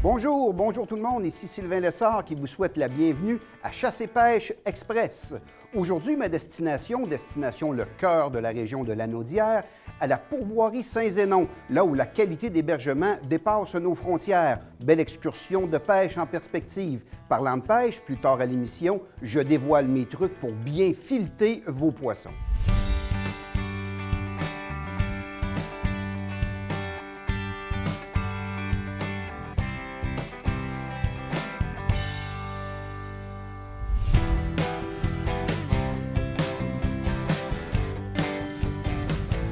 Bonjour, bonjour tout le monde, ici Sylvain Lessard qui vous souhaite la bienvenue à Chasse et Pêche Express. Aujourd'hui, ma destination le cœur de la région de Lanaudière, à la pourvoirie Saint-Zénon, là où la qualité d'hébergement dépasse nos frontières. Belle excursion de pêche en perspective. Parlant de pêche, plus tard à l'émission, je dévoile mes trucs pour bien fileter vos poissons.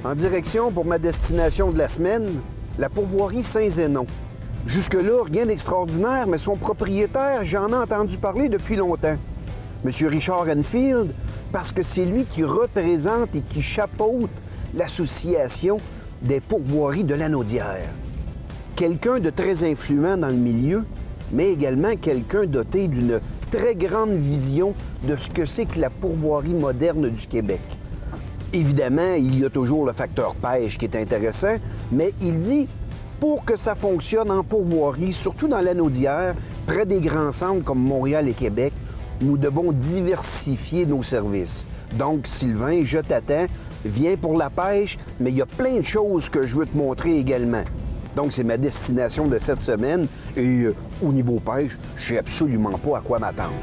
En direction pour ma destination de la semaine, la pourvoirie Saint-Zénon. Jusque-là, rien d'extraordinaire, mais son propriétaire, j'en ai entendu parler depuis longtemps. Monsieur Richard Enfield, parce que c'est lui qui représente et qui chapeaute l'association des pourvoiries de Lanaudière. Quelqu'un de très influent dans le milieu, mais également quelqu'un doté d'une très grande vision de ce que c'est que la pourvoirie moderne du Québec. Évidemment, il y a toujours le facteur pêche qui est intéressant, mais il dit, pour que ça fonctionne en pourvoirie, surtout dans Lanaudière, près des grands centres comme Montréal et Québec, nous devons diversifier nos services. Donc, Sylvain, je t'attends, viens pour la pêche, mais il y a plein de choses que je veux te montrer également. Donc, c'est ma destination de cette semaine et au niveau pêche, je sais absolument pas à quoi m'attendre.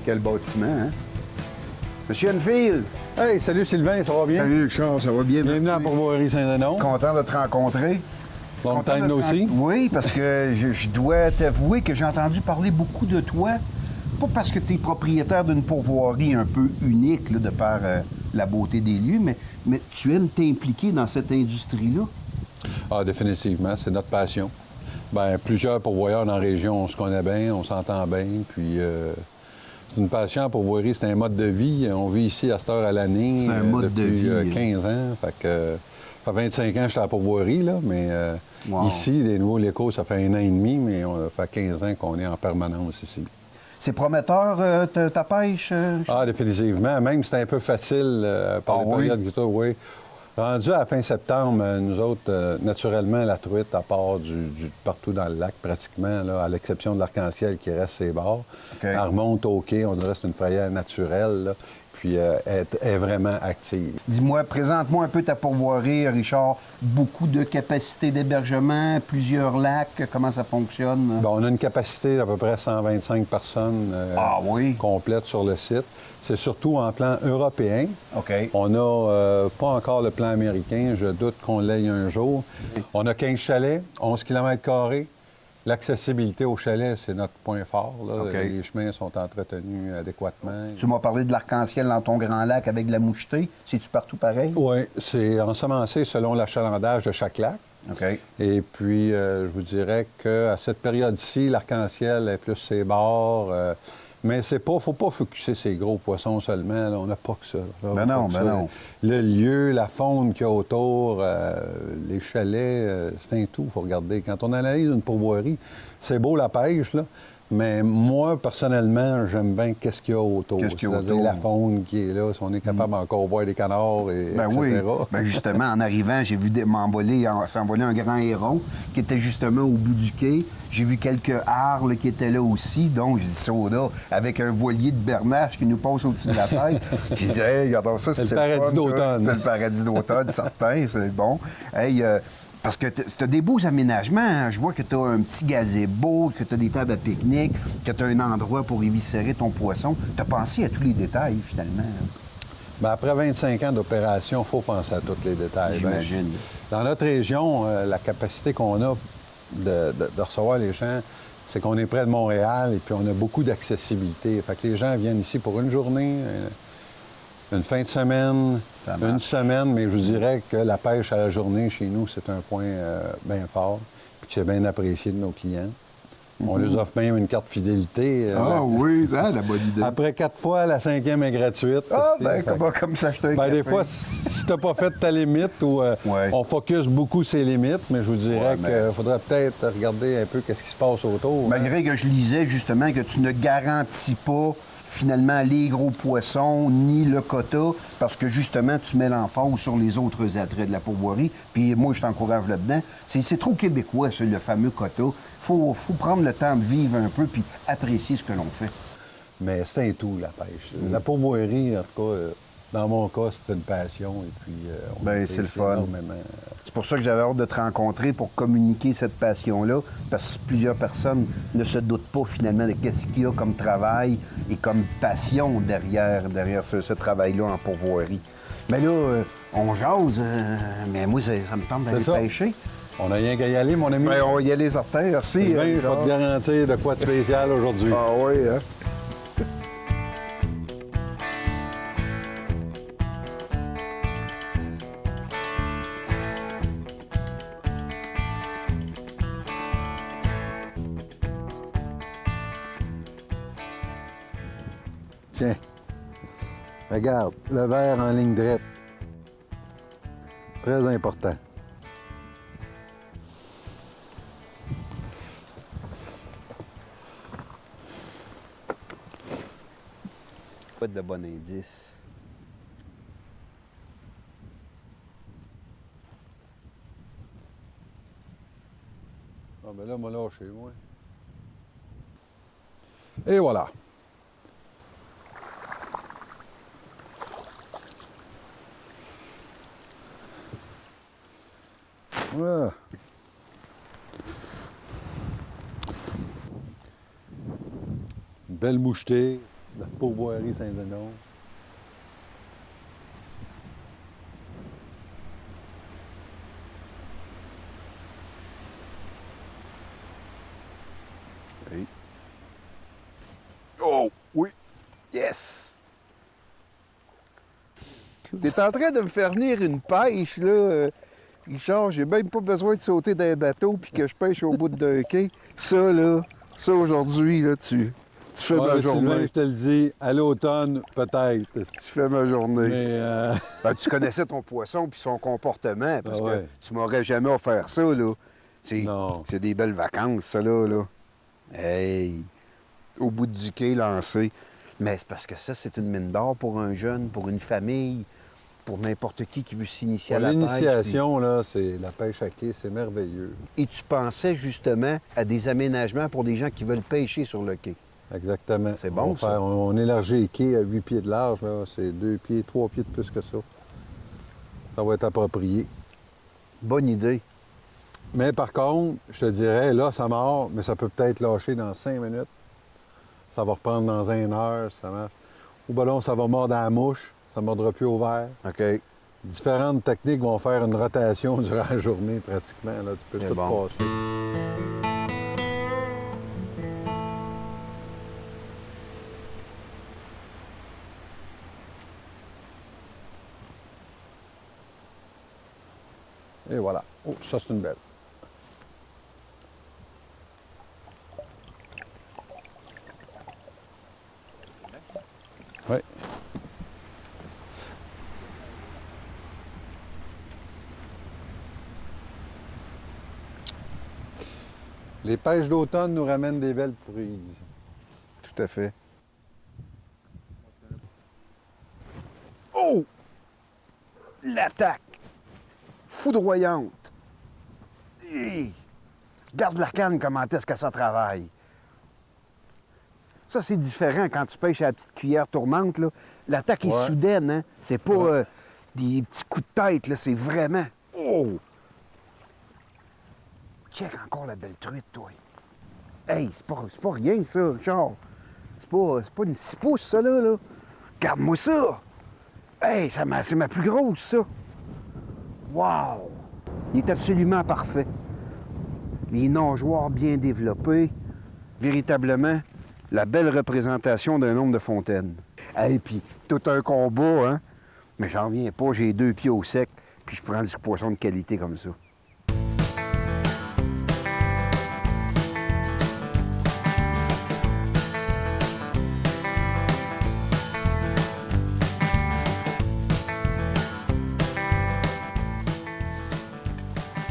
Quel bâtiment, hein? Monsieur Enfield! Hey, salut Sylvain, ça va bien? Salut Richard, ça va bien, Bienvenue merci. à Pourvoirie Saint-Denis. Content de te rencontrer. Long Content time de te no see. Oui, parce que je dois t'avouer que j'ai entendu parler beaucoup de toi. Pas parce que tu es propriétaire d'une pourvoirie un peu unique, là, de par la beauté des lieux, mais tu aimes t'impliquer dans cette industrie-là. Ah, définitivement, c'est notre passion. Bien, plusieurs pourvoyeurs dans la région, on se connaît bien, on s'entend bien, puis c'est une passion en pourvoirie, c'est un mode de vie. On vit ici à cette heure à l'année depuis 15 ans. Fait que, ça fait 25 ans que je suis à la pourvoirie, là, mais Wow. ici, les nouveaux locaux, ça fait 1 an et demi, mais ça fait 15 ans qu'on est en permanence ici. C'est prometteur, ta pêche? Ah, définitivement. Même si c'était un peu facile par les périodes que toi, oui. Rendu à la fin septembre, nous autres, naturellement, la truite, à part partout dans le lac, pratiquement, là, à l'exception de l'arc-en-ciel qui reste ses bords, elle remonte au quai, on dirait que c'est une frayère naturelle, là, puis elle est vraiment active. Dis-moi, présente-moi un peu ta pourvoirie, Richard. Beaucoup de capacité d'hébergement, plusieurs lacs, comment ça fonctionne? Bon, on a une capacité d'à peu près 125 personnes complètes sur le site. C'est surtout en plan européen. OK. On n'a pas encore le plan américain. Je doute qu'on l'ait un jour. On a 15 chalets, 11 km². L'accessibilité aux chalets, c'est notre point fort, là. OK. Les chemins sont entretenus adéquatement. Tu m'as parlé de l'arc-en-ciel dans ton grand lac avec de la mouchetée. C'est-tu partout pareil? Oui, c'est ensemencé selon l'achalandage de chaque lac. OK. Et puis, je vous dirais qu'à cette période-ci, l'arc-en-ciel est plus ses bords. Mais faut pas focuser ces gros poissons seulement. Là. On n'a pas que ça. Là. Ben non, ben non. Le lieu, la faune qu'il y a autour, les chalets, c'est un tout, il faut regarder. Quand on analyse une pourvoirie, c'est beau la pêche, là, mais moi, personnellement, j'aime bien qu'est-ce qu'il y a autour. C'est-à-dire la faune qui est là, si on est capable encore voir des canards, Ben etc. oui. Ben justement, en arrivant, j'ai vu s'envoler un grand héron qui était justement au bout du quai. J'ai vu quelques harles qui étaient là aussi. Donc, j'ai dit ça là, avec un voilier de bernache qui nous passe au-dessus de la tête. J'ai dit, hey, regardons ça, c'est le paradis d'automne. C'est le paradis d'automne, certain, c'est bon. Hey, parce que tu as des beaux aménagements. Hein? Je vois que tu as un petit gazebo, que tu as des tables à pique-nique, que tu as un endroit pour éviscérer ton poisson. Tu as pensé à tous les détails, finalement. Bien, après 25 ans d'opération, il faut penser à tous les détails. J'imagine. Dans notre région, la capacité qu'on a de recevoir les gens, c'est qu'on est près de Montréal et puis on a beaucoup d'accessibilité. Fait que les gens viennent ici pour une journée, une fin de semaine, une semaine, mais je vous dirais que la pêche à la journée chez nous, c'est un point bien fort, puis qui est bien apprécié de nos clients. On leur offre même une carte fidélité. Oui, hein, la bonne idée. Après 4 fois, la 5e est gratuite. Comme ça, je te Des fois, si t'as pas fait ta limite ou on focus beaucoup ses limites, mais je vous dirais qu'il faudrait peut-être regarder un peu qu'est-ce qui se passe autour. Malgré que je lisais justement que tu ne garantis pas finalement les gros poissons ni le quota parce que justement tu mets l'emphase sur les autres attraits de la pourvoirie. Puis moi, je t'encourage là-dedans. C'est trop québécois, ça, le fameux quota. Faut prendre le temps de vivre un peu puis apprécier ce que l'on fait. Mais c'est un tout, la pêche. La pourvoirie, en tout cas, dans mon cas, c'est une passion. Et puis, c'est le fun. Énormément. C'est pour ça que j'avais hâte de te rencontrer pour communiquer cette passion-là, parce que plusieurs personnes ne se doutent pas finalement de qu'est-ce qu'il y a comme travail et comme passion derrière ce travail-là en pourvoirie. Mais là, on jase, mais moi, ça me tente d'aller pêcher. On n'a rien qu'à y aller, mon ami. Ben, on va y aller certain, merci. Je vais te garantir de quoi de spécial aujourd'hui. Ah oui, hein? Tiens, regarde, le verre en ligne droite. Très important. Pas de bon indice. Ah, ben là, m'a lâché, moi. Et voilà. Voilà. Une belle mouchetée, la pourvoirie Saint-Denis. Oui. Oh, oui. Yes! T'es en train de me faire venir une pêche, là. Richard, j'ai même pas besoin de sauter d'un bateau puis que je pêche au bout d'un quai. Ça, là, ça aujourd'hui, là, tu fais ma journée. Sylvain, je te le dis, à l'automne, peut-être. Tu fais ma journée. Mais Ben, tu connaissais ton poisson puis son comportement, parce ouais. que tu m'aurais jamais offert ça, là. C'est des belles vacances, ça, là. Hey! Au bout du quai, lancé. Mais c'est parce que ça, c'est une mine d'or pour un jeune, pour une famille, pour n'importe qui veut s'initier à la pêche. L'initiation, là, c'est la pêche à quai, c'est merveilleux. Et tu pensais justement à des aménagements pour des gens qui veulent pêcher sur le quai. Exactement. C'est bon, ça. On élargit les quais à 8 pieds de large, là. C'est 2 pieds, 3 pieds de plus que ça. Ça va être approprié. Bonne idée. Mais par contre, je te dirais, là, ça mord, mais ça peut peut-être lâcher dans 5 minutes. Ça va reprendre dans 1 heure, ça marche. Ou ben non, ça va mordre à la mouche, ça ne mordra plus au verre. OK. Différentes techniques vont faire une rotation durant la journée, pratiquement. Là. Tu peux tout passer. Et voilà. Oh, ça, c'est une belle. Oui. Les pêches d'automne nous ramènent des belles prises. Tout à fait. Oh! L'attaque! Foudroyante! Hey! Regarde la canne, comment est-ce que ça travaille. Ça, c'est différent quand tu pêches à la petite cuillère tournante, là. L'attaque est soudaine, hein? C'est pas des petits coups de tête, là. C'est vraiment... Oh! Check encore la belle truite, toi. Hey, c'est pas rien, ça, Richard. C'est pas une 6 pouces, ça, là. Regarde-moi ça! Hey, c'est ma plus grosse, ça. Wow! Il est absolument parfait. Les nageoires bien développées. Véritablement, la belle représentation d'un homme de fontaine. Et puis, tout un combat, hein? Mais j'en reviens pas, j'ai 2 pieds au sec, puis je prends du poisson de qualité comme ça.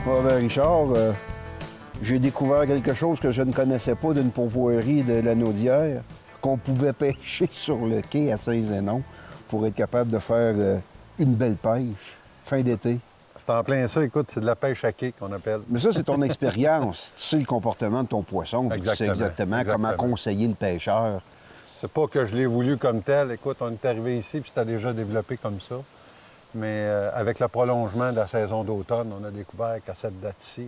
Ah ben Richard, j'ai découvert quelque chose que je ne connaissais pas d'une pourvoirie de la Naudière, qu'on pouvait pêcher sur le quai à Saint-Zénon pour être capable de faire une belle pêche fin d'été. C'est en plein ça, écoute, c'est de la pêche à quai qu'on appelle. Mais ça, c'est ton expérience. Tu sais le comportement de ton poisson. Puis tu sais Exactement. comment conseiller le pêcheur. C'est pas que je l'ai voulu comme tel. Écoute, on est arrivé ici, puis c'était déjà développé comme ça. Mais avec le prolongement de la saison d'automne, on a découvert qu'à cette date-ci,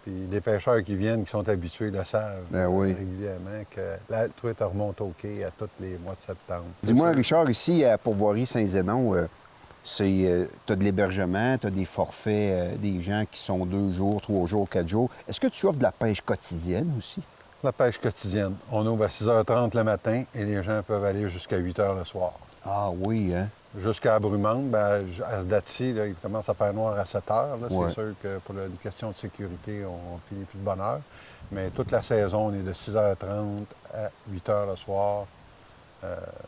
puis les pêcheurs qui viennent, qui sont habitués, le savent régulièrement, que la truite remonte au quai à tous les mois de septembre. Dis-moi, Richard, ici, à Pourvoirie Saint-Zénon, tu as de l'hébergement, tu as des forfaits, des gens qui sont 2 jours, 3 jours, 4 jours. Est-ce que tu offres de la pêche quotidienne aussi? La pêche quotidienne. On ouvre à 6h30 le matin et les gens peuvent aller jusqu'à 8h le soir. Ah oui, hein? Jusqu'à Brumande, bien, à ce date-ci, là, il commence à faire noir à 7 heures. C'est sûr que pour une question de sécurité, on finit plus de bonne heure. Mais toute la saison, on est de 6h30 à 8h le soir.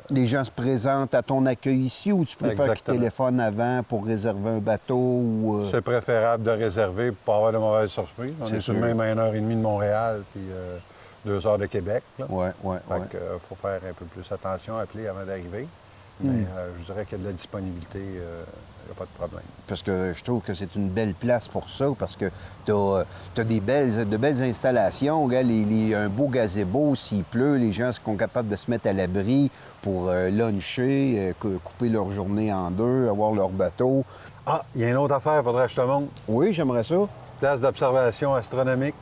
Les gens se présentent à ton accueil ici ou tu préfères qu'ils téléphonent avant pour réserver un bateau? Ou C'est préférable de réserver pour pas avoir de mauvaises surprises. On est tout de même à 1h30 de Montréal puis 2 heures de Québec. Oui. Faut faire un peu plus attention, appeler avant d'arriver. Mais je dirais qu'il y a de la disponibilité, il n'y a pas de problème. Parce que je trouve que c'est une belle place pour ça, parce que tu as de belles installations. Regarde, un beau gazebo, s'il pleut, les gens sont capables de se mettre à l'abri pour luncher, couper leur journée en 2, avoir leur bateau. Ah, il y a une autre affaire, il faudrait que je te montre. Oui, j'aimerais ça. Place d'observation astronomique.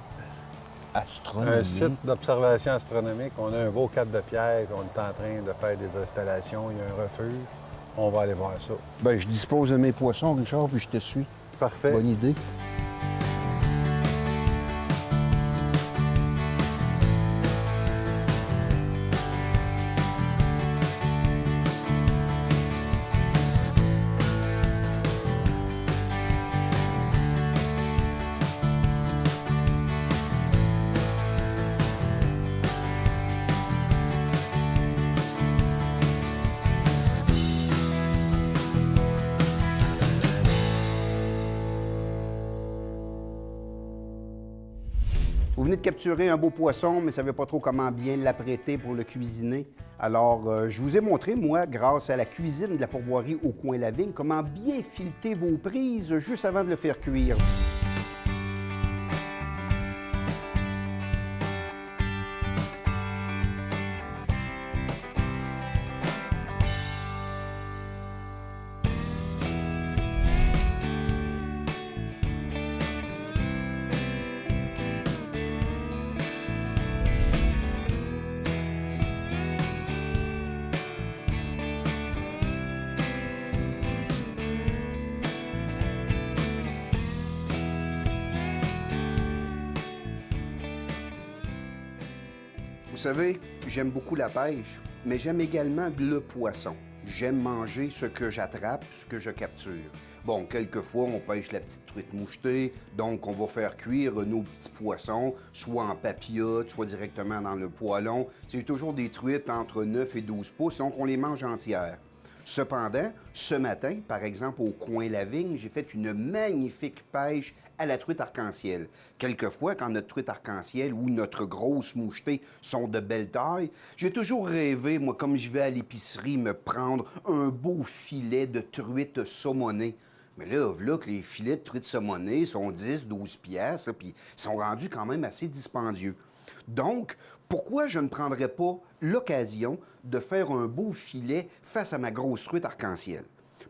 Un site d'observation astronomique. On a un beau cap de pierre, on est en train de faire des installations, il y a un refuge. On va aller voir ça. Bien, je dispose de mes poissons, Richard, puis je te suis. Parfait. Bonne idée. Vous venez de capturer un beau poisson, mais ne savez pas trop comment bien l'apprêter pour le cuisiner. Alors, je vous ai montré, moi, grâce à la cuisine de la pourvoirie au coin la vigne, comment bien fileter vos prises juste avant de le faire cuire. Vous savez, j'aime beaucoup la pêche, mais j'aime également le poisson. J'aime manger ce que j'attrape, ce que je capture. Bon, quelquefois, on pêche la petite truite mouchetée, donc on va faire cuire nos petits poissons, soit en papillote, soit directement dans le poêlon. C'est toujours des truites entre 9 et 12 pouces, donc on les mange entières. Cependant, ce matin, par exemple, au coin la vigne, j'ai fait une magnifique pêche à la truite arc-en-ciel. Quelquefois, quand notre truite arc-en-ciel ou notre grosse mouchetée sont de belle taille, j'ai toujours rêvé, moi, comme je vais à l'épicerie, me prendre un beau filet de truite saumonée. Mais là, voilà que les filets de truite saumonée sont 10, 12 piastres, puis ils sont rendus quand même assez dispendieux. Donc, pourquoi je ne prendrais pas l'occasion de faire un beau filet face à ma grosse truite arc-en-ciel?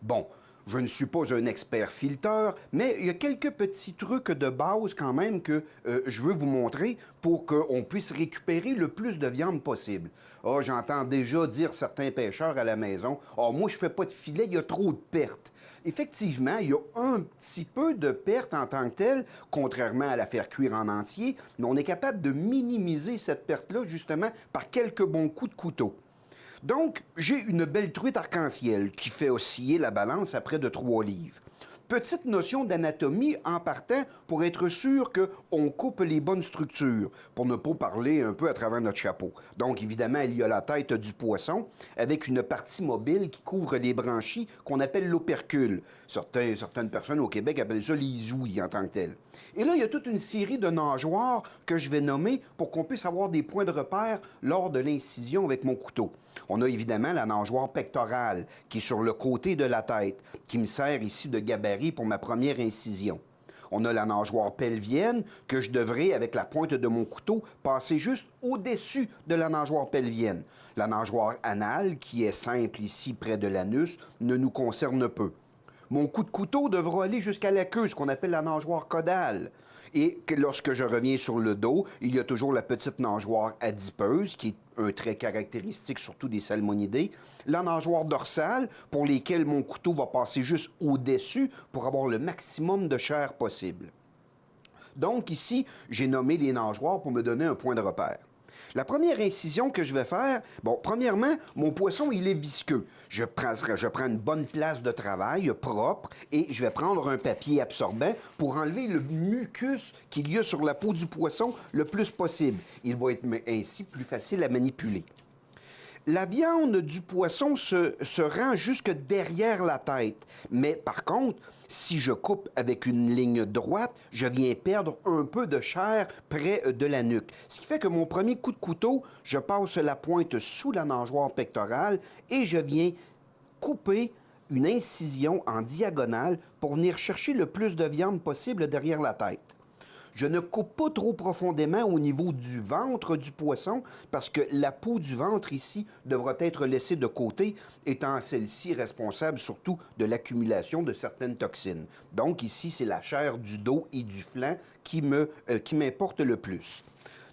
Bon, je ne suis pas un expert fileteur, mais il y a quelques petits trucs de base quand même que je veux vous montrer pour qu'on puisse récupérer le plus de viande possible. Ah, j'entends déjà dire certains pêcheurs à la maison, « Ah, moi, je fais pas de filet, il y a trop de pertes. » Effectivement, il y a un petit peu de perte en tant que telle, contrairement à la faire cuire en entier, mais on est capable de minimiser cette perte-là justement par quelques bons coups de couteau. Donc, j'ai une belle truite arc-en-ciel qui fait osciller la balance à près de 3 livres. Petite notion d'anatomie en partant pour être sûr qu'on coupe les bonnes structures, pour ne pas parler un peu à travers notre chapeau. Donc, évidemment, il y a la tête du poisson avec une partie mobile qui couvre les branchies qu'on appelle l'opercule. Certaines personnes au Québec appellent ça les ouïes en tant que telles. Et là, il y a toute une série de nageoires que je vais nommer pour qu'on puisse avoir des points de repère lors de l'incision avec mon couteau. On a évidemment la nageoire pectorale qui est sur le côté de la tête, qui me sert ici de gabarit pour ma première incision. On a la nageoire pelvienne que je devrais, avec la pointe de mon couteau, passer juste au-dessus de la nageoire pelvienne. La nageoire anale, qui est simple ici près de l'anus, ne nous concerne peu. Mon coup de couteau devra aller jusqu'à la queue, ce qu'on appelle la nageoire caudale. Et lorsque je reviens sur le dos, il y a toujours la petite nageoire adipeuse, qui est un trait caractéristique surtout des salmonidés. La nageoire dorsale, pour lesquelles mon couteau va passer juste au-dessus pour avoir le maximum de chair possible. Donc ici, j'ai nommé les nageoires pour me donner un point de repère. La première incision que je vais faire, bon, premièrement, mon poisson, il est visqueux. Je prends une bonne place de travail propre et je vais prendre un papier absorbant pour enlever le mucus qu'il y a sur la peau du poisson le plus possible. Il va être ainsi plus facile à manipuler. La viande du poisson se rend jusque derrière la tête. Mais par contre, si je coupe avec une ligne droite, je viens perdre un peu de chair près de la nuque. Ce qui fait que mon premier coup de couteau, je passe la pointe sous la nageoire pectorale et je viens couper une incision en diagonale pour venir chercher le plus de viande possible derrière la tête. Je ne coupe pas trop profondément au niveau du ventre du poisson parce que la peau du ventre ici devra être laissée de côté, étant celle-ci responsable surtout de l'accumulation de certaines toxines. Donc ici, c'est la chair du dos et du flanc qui m'importe le plus.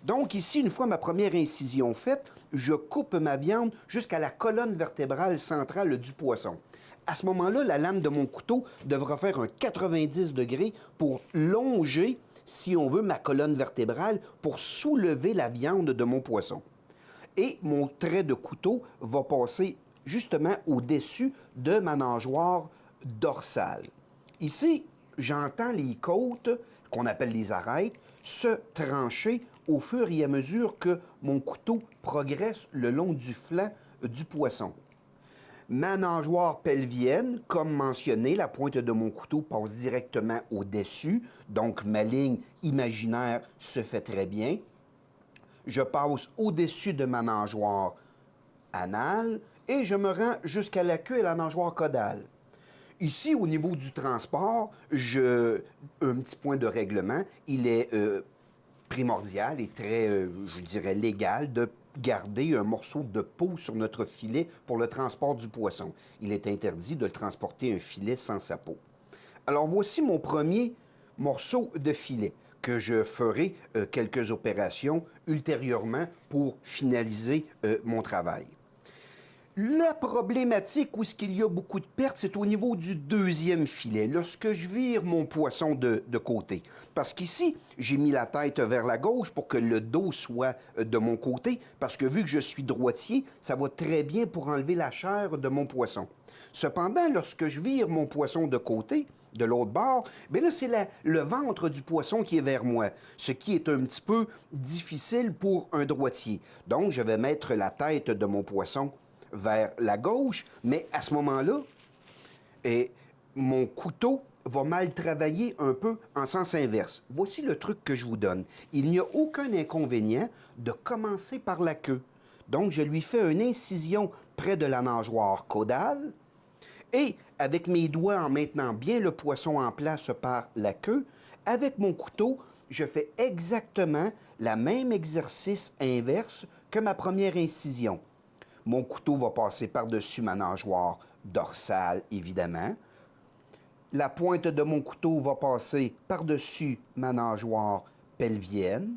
Donc ici, une fois ma première incision faite, je coupe ma viande jusqu'à la colonne vertébrale centrale du poisson. À ce moment-là, la lame de mon couteau devra faire un 90 degrés pour longer, si on veut, ma colonne vertébrale pour soulever la viande de mon poisson. Et mon trait de couteau va passer justement au-dessus de ma nageoire dorsale. Ici, j'entends les côtes, qu'on appelle les arêtes, se trancher au fur et à mesure que mon couteau progresse le long du flanc du poisson. Ma nageoire pelvienne, comme mentionné, la pointe de mon couteau passe directement au-dessus, donc ma ligne imaginaire se fait très bien. Je passe au-dessus de ma nageoire anale et je me rends jusqu'à la queue et la nageoire caudale. Ici, au niveau du transport, un petit point de règlement, il est primordial et très, je dirais, légal de garder un morceau de peau sur notre filet pour le transport du poisson. Il est interdit de transporter un filet sans sa peau. Alors, voici mon premier morceau de filet que je ferai quelques opérations ultérieurement pour finaliser mon travail. La problématique où il y a beaucoup de pertes, c'est au niveau du deuxième filet, lorsque je vire mon poisson de côté. Parce qu'ici, j'ai mis la tête vers la gauche pour que le dos soit de mon côté, parce que vu que je suis droitier, ça va très bien pour enlever la chair de mon poisson. Cependant, lorsque je vire mon poisson de côté, de l'autre bord, bien là, c'est le ventre du poisson qui est vers moi, ce qui est un petit peu difficile pour un droitier. Donc, je vais mettre la tête de mon poisson vers la gauche, mais à ce moment-là, mon couteau va mal travailler un peu en sens inverse. Voici le truc que je vous donne. Il n'y a aucun inconvénient de commencer par la queue. Donc, je lui fais une incision près de la nageoire caudale et, avec mes doigts en maintenant bien le poisson en place par la queue, avec mon couteau, je fais exactement le même exercice inverse que ma première incision. Mon couteau va passer par-dessus ma nageoire dorsale, évidemment. La pointe de mon couteau va passer par-dessus ma nageoire pelvienne.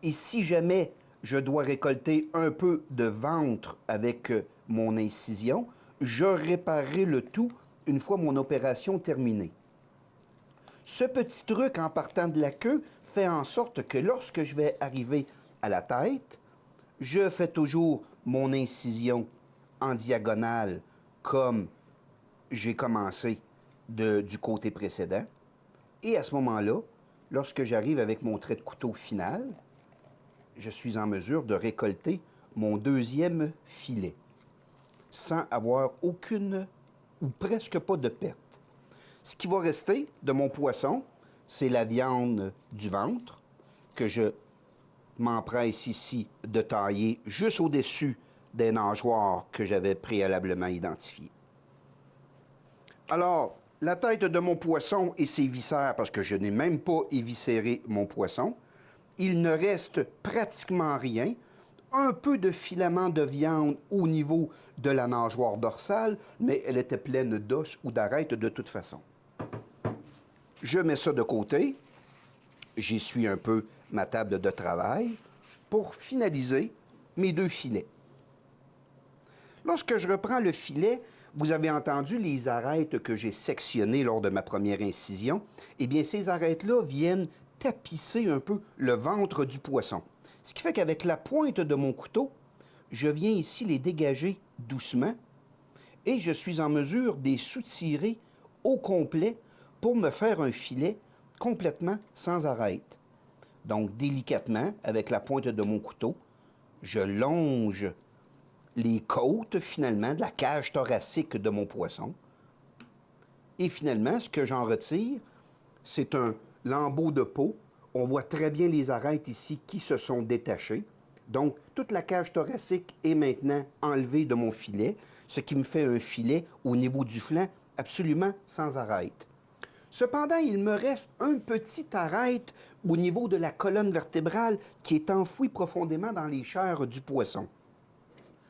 Et si jamais je dois récolter un peu de ventre avec mon incision, je réparerai le tout une fois mon opération terminée. Ce petit truc en partant de la queue fait en sorte que lorsque je vais arriver à la tête, je fais toujours mon incision en diagonale comme j'ai commencé du côté précédent. Et à ce moment-là, lorsque j'arrive avec mon trait de couteau final, je suis en mesure de récolter mon deuxième filet sans avoir aucune ou presque pas de perte. Ce qui va rester de mon poisson, c'est la viande du ventre que je m'empresse ici de tailler juste au-dessus des nageoires que j'avais préalablement identifiées. Alors, la tête de mon poisson et ses viscères, parce que je n'ai même pas éviscéré mon poisson, il ne reste pratiquement rien. Un peu de filament de viande au niveau de la nageoire dorsale, mais elle était pleine d'os ou d'arêtes de toute façon. Je mets ça de côté. J'essuie un peu ma table de travail pour finaliser mes deux filets. Lorsque je reprends le filet, vous avez entendu les arêtes que j'ai sectionnées lors de ma première incision. Eh bien, ces arêtes-là viennent tapisser un peu le ventre du poisson. Ce qui fait qu'avec la pointe de mon couteau, je viens ici les dégager doucement et je suis en mesure de les soutirer au complet pour me faire un filet complètement sans arête. Donc, délicatement, avec la pointe de mon couteau, je longe les côtes, finalement, de la cage thoracique de mon poisson. Et finalement, ce que j'en retire, c'est un lambeau de peau. On voit très bien les arêtes ici qui se sont détachées. Donc, toute la cage thoracique est maintenant enlevée de mon filet, ce qui me fait un filet au niveau du flanc absolument sans arête. Cependant, il me reste un petit arête au niveau de la colonne vertébrale qui est enfouie profondément dans les chairs du poisson.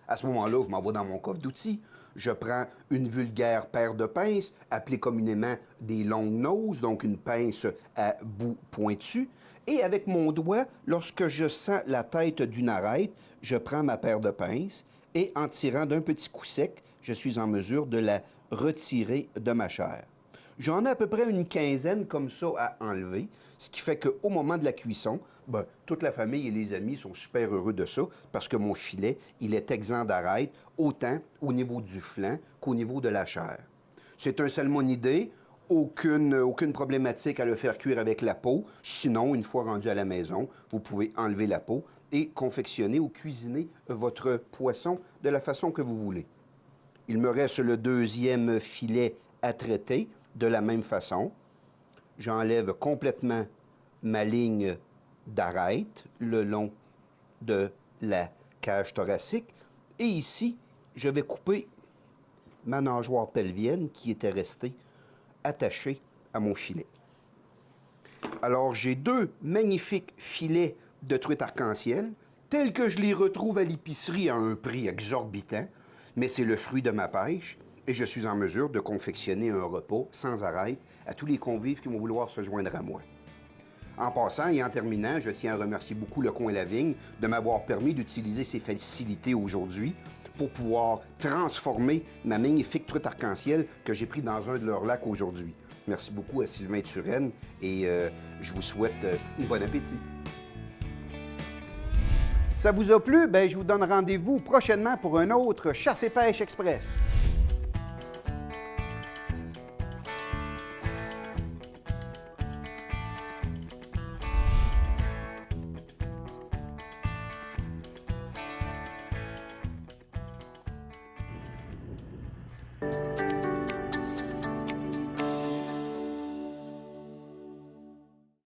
À ce moment-là, je m'en vais dans mon coffre d'outils. Je prends une vulgaire paire de pinces, appelée communément des longues noses, donc une pince à bout pointu. Et avec mon doigt, lorsque je sens la tête d'une arête, je prends ma paire de pinces et en tirant d'un petit coup sec, je suis en mesure de la retirer de ma chair. J'en ai à peu près une quinzaine comme ça à enlever, ce qui fait qu'au moment de la cuisson, toute la famille et les amis sont super heureux de ça parce que mon filet, il est exempt d'arêtes, autant au niveau du flanc qu'au niveau de la chair. C'est un salmonidé, aucune problématique à le faire cuire avec la peau. Sinon, une fois rendu à la maison, vous pouvez enlever la peau et confectionner ou cuisiner votre poisson de la façon que vous voulez. Il me reste le deuxième filet à traiter. De la même façon, j'enlève complètement ma ligne d'arête le long de la cage thoracique. Et ici, je vais couper ma nageoire pelvienne qui était restée attachée à mon filet. Alors, j'ai deux magnifiques filets de truite arc-en-ciel, tels que je les retrouve à l'épicerie à un prix exorbitant, mais c'est le fruit de ma pêche. Et je suis en mesure de confectionner un repas sans arrêt à tous les convives qui vont vouloir se joindre à moi. En passant et en terminant, je tiens à remercier beaucoup Le Coin et la Vigne de m'avoir permis d'utiliser ces facilités aujourd'hui pour pouvoir transformer ma magnifique truite arc-en-ciel que j'ai pris dans un de leurs lacs aujourd'hui. Merci beaucoup à Sylvain Turenne et je vous souhaite un bon appétit. Ça vous a plu? Bien, je vous donne rendez-vous prochainement pour un autre Chasse et Pêche Express.